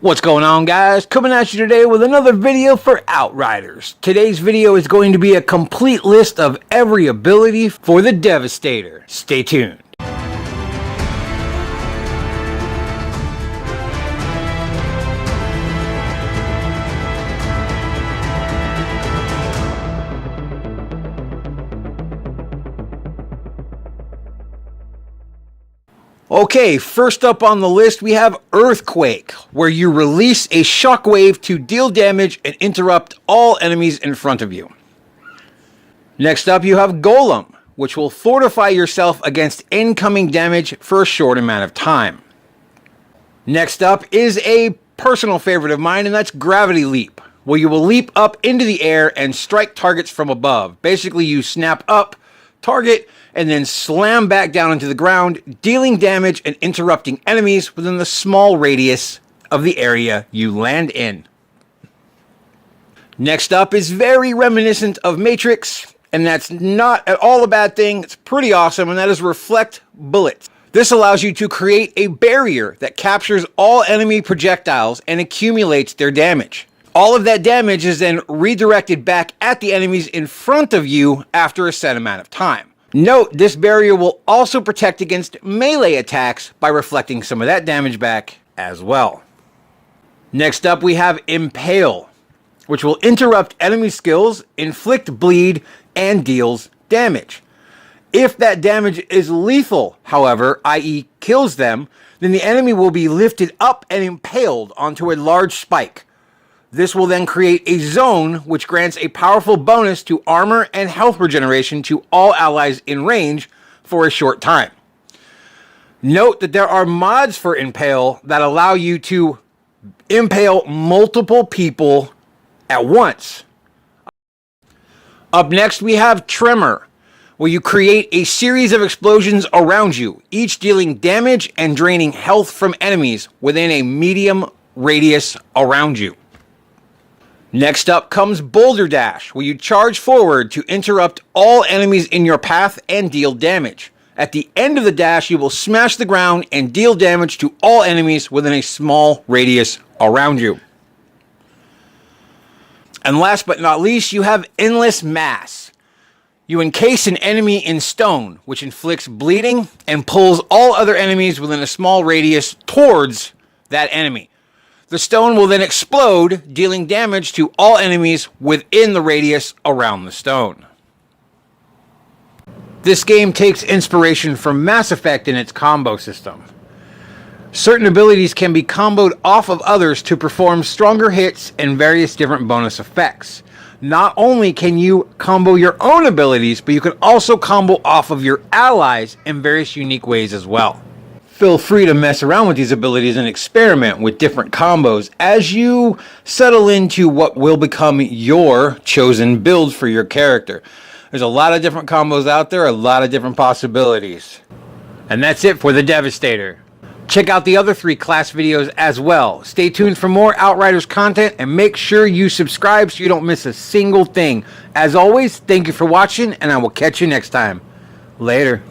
What's going on, guys? Coming at you today with another video for Outriders. Today's video is going to be a complete list of every ability for the Devastator. Stay tuned. Okay, first up on the list we have Earthquake, where you release a shockwave to deal damage and interrupt all enemies in front of you. Next up you have Golem, which will fortify yourself against incoming damage for a short amount of time. Next up is a personal favorite of mine, and that's Gravity Leap, where you will leap up into the air and strike targets from above. Basically you snap up, target, and then slam back down into the ground, dealing damage and interrupting enemies within the small radius of the area you land in. Next up is very reminiscent of Matrix, and that's not at all a bad thing. It's pretty awesome, and that is Reflect Bullets. This allows you to create a barrier that captures all enemy projectiles and accumulates their damage. All of that damage is then redirected back at the enemies in front of you after a set amount of time. Note, this barrier will also protect against melee attacks by reflecting some of that damage back as well. Next up we have Impale, which will interrupt enemy skills, inflict bleed, and deals damage. If that damage is lethal, however, i.e. kills them, then the enemy will be lifted up and impaled onto a large spike. This will then create a zone which grants a powerful bonus to armor and health regeneration to all allies in range for a short time. Note that there are mods for Impale that allow you to impale multiple people at once. Up next we have Tremor, where you create a series of explosions around you, each dealing damage and draining health from enemies within a medium radius around you. Next up comes Boulder Dash, where you charge forward to interrupt all enemies in your path and deal damage. At the end of the dash, you will smash the ground and deal damage to all enemies within a small radius around you. And last but not least, you have Endless Mass. You encase an enemy in stone, which inflicts bleeding and pulls all other enemies within a small radius towards that enemy. The stone will then explode, dealing damage to all enemies within the radius around the stone. This game takes inspiration from Mass Effect in its combo system. Certain abilities can be comboed off of others to perform stronger hits and various different bonus effects. Not only can you combo your own abilities, but you can also combo off of your allies in various unique ways as well. Feel free to mess around with these abilities and experiment with different combos as you settle into what will become your chosen build for your character. There's a lot of different combos out there, a lot of different possibilities. And that's it for the Devastator. Check out the other 3 class videos as well. Stay tuned for more Outriders content and make sure you subscribe so you don't miss a single thing. As always, thank you for watching, and I will catch you next time. Later.